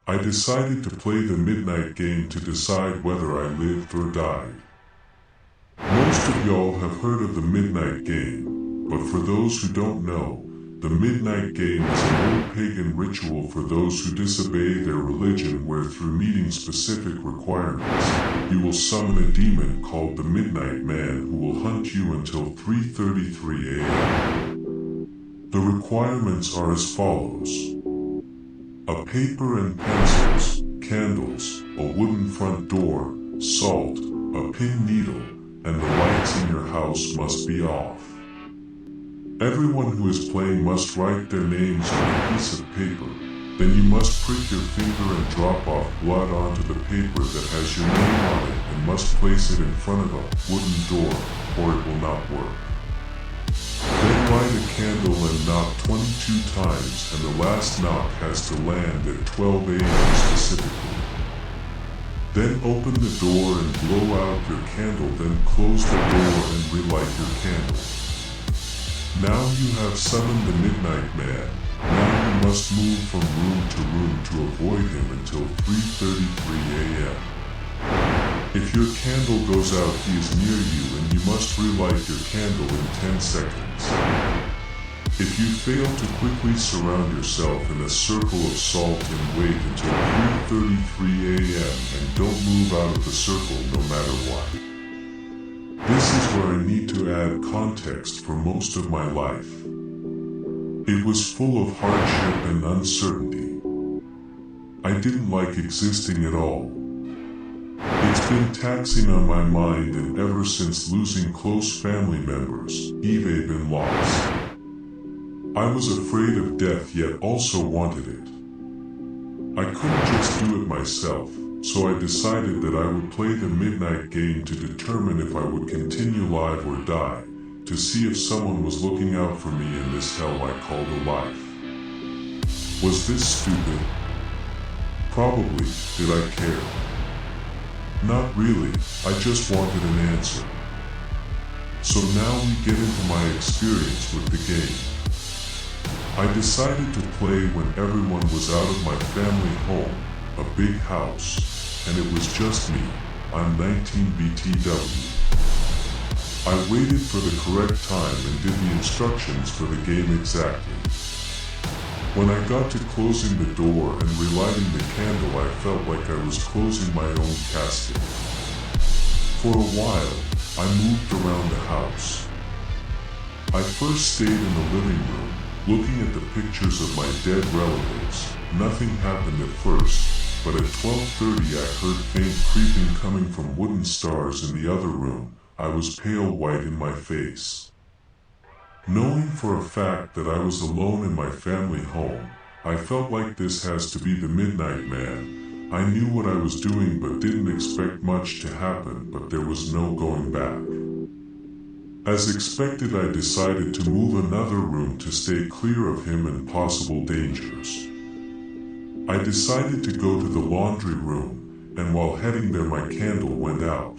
I decided to play the midnight game to decide whether I lived or died. Most of y'all have heard of the midnight game, but for those who don't know, the midnight game is an old pagan ritual for those who disobey their religion where through meeting specific requirements, you will summon a demon called the Midnight Man who will hunt you until 3:33 a.m. The requirements are as follows: a paper and pencils, candles, a wooden front door, salt, a pin needle, and the lights in your house must be off. Everyone who is playing must write their names on a piece of paper. Then you must prick your finger and drop off blood onto the paper that has your name on it and must place it in front of a wooden door, or it will not work. Then light a candle and knock 22 times, and the last knock has to land at 12 a.m. specifically. Then open the door and blow out your candle, then close the door and relight your candle. Now you have summoned the Midnight Man. Now you must move from room to room to avoid him until 3:33 a.m. If your candle goes out, he is near you and you must relight your candle in 10 seconds. If you fail to quickly surround yourself in a circle of salt and wait until 3:33 a.m. and don't move out of the circle no matter what. This is where I need to add context for most of my life. It was full of hardship and uncertainty. I didn't like existing at all. It's been taxing on my mind, and ever since losing close family members, Eve been lost. I was afraid of death yet also wanted it. I couldn't just do it myself. So I decided that I would play the midnight game to determine if I would continue live or die, to see if someone was looking out for me in this hell I called a life. Was this stupid? Probably. Did I care? Not really, I just wanted an answer. So now we get into my experience with the game. I decided to play when everyone was out of my family home, a big house, and it was just me. I'm 19 BTW. I waited for the correct time and did the instructions for the game exactly. When I got to closing the door and relighting the candle, I felt like I was closing my own casket. For a while, I moved around the house. I first stayed in the living room, looking at the pictures of my dead relatives. Nothing happened at first, but at 12:30 I heard faint creeping coming from wooden stars in the other room. I was pale white in my face. Knowing for a fact that I was alone in my family home, I felt like this has to be the Midnight Man. I knew what I was doing but didn't expect much to happen, but there was no going back. As expected, I decided to move another room to stay clear of him and possible dangers. I decided to go to the laundry room, and while heading there my candle went out.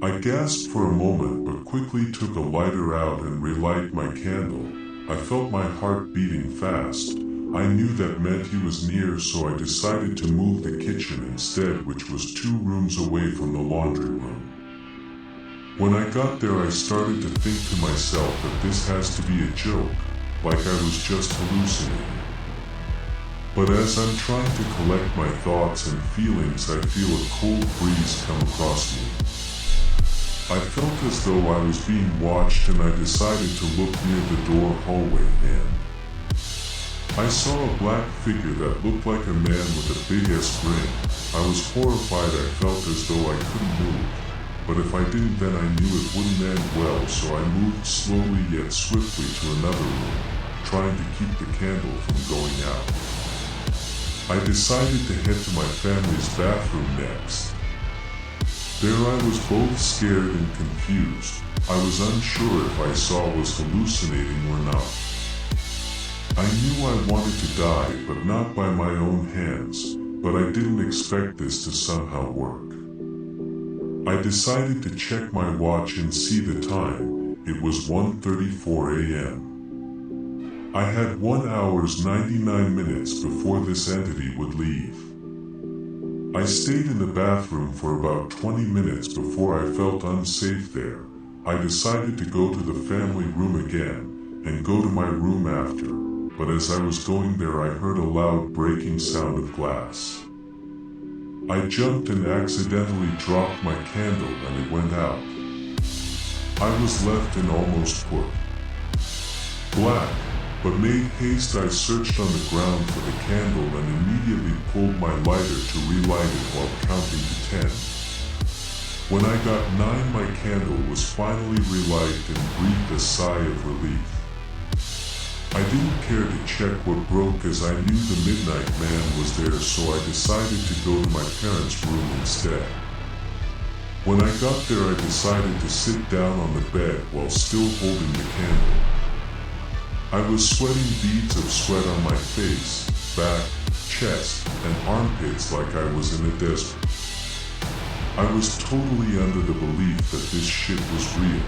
I gasped for a moment but quickly took a lighter out and relight my candle. I felt my heart beating fast. I knew that meant he was near, so I decided to move the kitchen instead, which was 2 rooms away from the laundry room. When I got there I started to think to myself that this has to be a joke, like I was just hallucinating. But as I'm trying to collect my thoughts and feelings, I feel a cold breeze come across me. I felt as though I was being watched, and I decided to look near the door hallway, and I saw a black figure that looked like a man with a big-ass grin. I was horrified. I felt as though I couldn't move. But if I didn't, then I knew it wouldn't end well, so I moved slowly yet swiftly to another room, trying to keep the candle from going out. I decided to head to my family's bathroom next. There I was both scared and confused. I was unsure if I saw was hallucinating or not. I knew I wanted to die, but not by my own hands, but I didn't expect this to somehow work. I decided to check my watch and see the time. It was 1:34 a.m. I had 1 hour 99 minutes before this entity would leave. I stayed in the bathroom for about 20 minutes before I felt unsafe there. I decided to go to the family room again and go to my room after, but as I was going there I heard a loud breaking sound of glass. I jumped and accidentally dropped my candle and it went out. I was left in almost put black, but made haste. I searched on the ground for the candle and immediately pulled my lighter to relight it while counting to 10. When I got 9, my candle was finally relighted and breathed a sigh of relief. I didn't care to check what broke as I knew the Midnight Man was there, so I decided to go to my parents' room instead. When I got there I decided to sit down on the bed while still holding the candle. I was sweating beads of sweat on my face, back, chest, and armpits like I was in a desert. I was totally under the belief that this shit was real.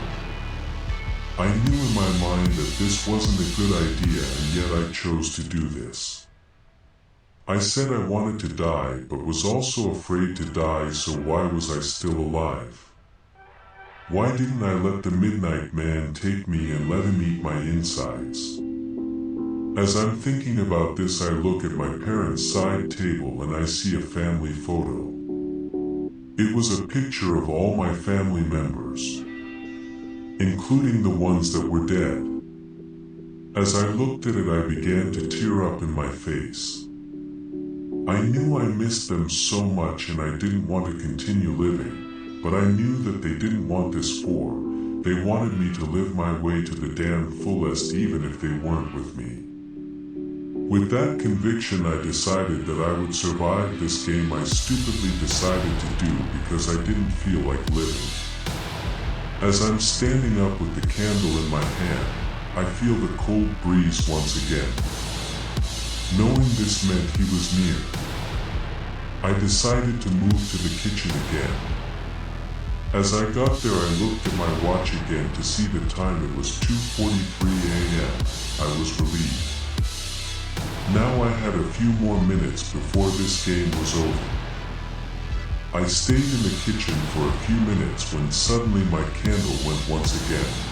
I knew in my mind that this wasn't a good idea, and yet I chose to do this. I said I wanted to die but was also afraid to die, so why was I still alive? Why didn't I let the Midnight Man take me and let him eat my insides? As I'm thinking about this, I look at my parents' side table and I see a family photo. It was a picture of all my family members, including the ones that were dead. As I looked at it, I began to tear up in my face. I knew I missed them so much and I didn't want to continue living, but I knew that they didn't want this for. They wanted me to live my way to the damn fullest even if they weren't with me. With that conviction, I decided that I would survive this game I stupidly decided to do because I didn't feel like living. As I'm standing up with the candle in my hand, I feel the cold breeze once again. Knowing this meant he was near, I decided to move to the kitchen again. As I got there, I looked at my watch again to see the time. It was 2:43 a.m. I was relieved. Now I had a few more minutes before this game was over. I stayed in the kitchen for a few minutes when suddenly my candle went once again.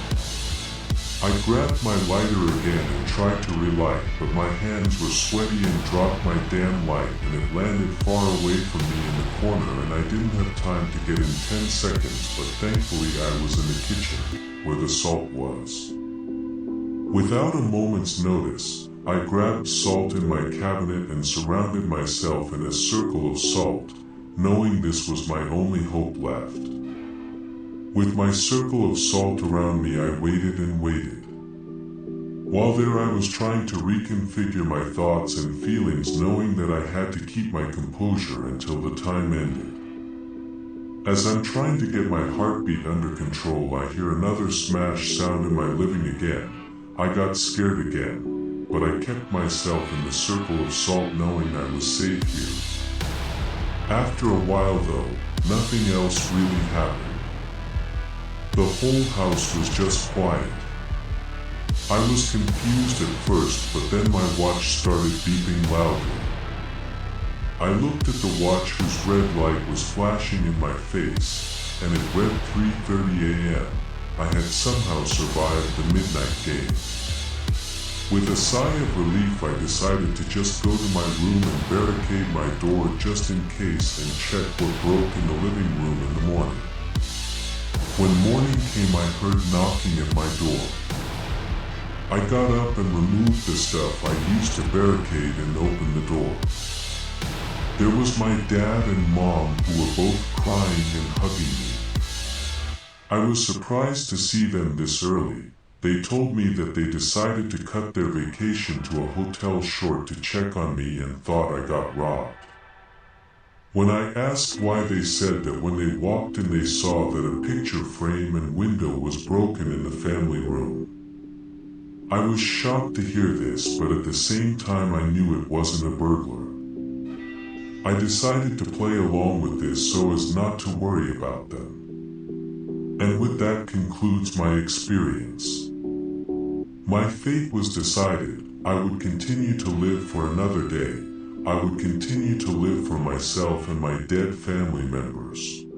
I grabbed my lighter again and tried to relight, but my hands were sweaty and dropped my damn light and it landed far away from me in the corner and I didn't have time to get in 10 seconds, but thankfully I was in the kitchen, where the salt was. Without a moment's notice, I grabbed salt in my cabinet and surrounded myself in a circle of salt, knowing this was my only hope left. With my circle of salt around me, I waited and waited. While there, I was trying to reconfigure my thoughts and feelings, knowing that I had to keep my composure until the time ended. As I'm trying to get my heartbeat under control, I hear another smash sound in my living again. I got scared again, but I kept myself in the circle of salt, knowing I was safe here. After a while though, nothing else really happened. The whole house was just quiet. I was confused at first, but then my watch started beeping loudly. I looked at the watch whose red light was flashing in my face, and it read 3:30 a.m. I had somehow survived the midnight game. With a sigh of relief, I decided to just go to my room and barricade my door just in case and check what broke in the living room in the morning. When morning came, I heard knocking at my door. I got up and removed the stuff I used to barricade and opened the door. There was my dad and mom, who were both crying and hugging me. I was surprised to see them this early. They told me that they decided to cut their vacation to a hotel short to check on me and thought I got robbed. When I asked why, they said that when they walked in they saw that a picture frame and window was broken in the family room. I was shocked to hear this, but at the same time I knew it wasn't a burglar. I decided to play along with this so as not to worry about them. And with that concludes my experience. My fate was decided. I would continue to live for another day. I would continue to live for myself and my dead family members.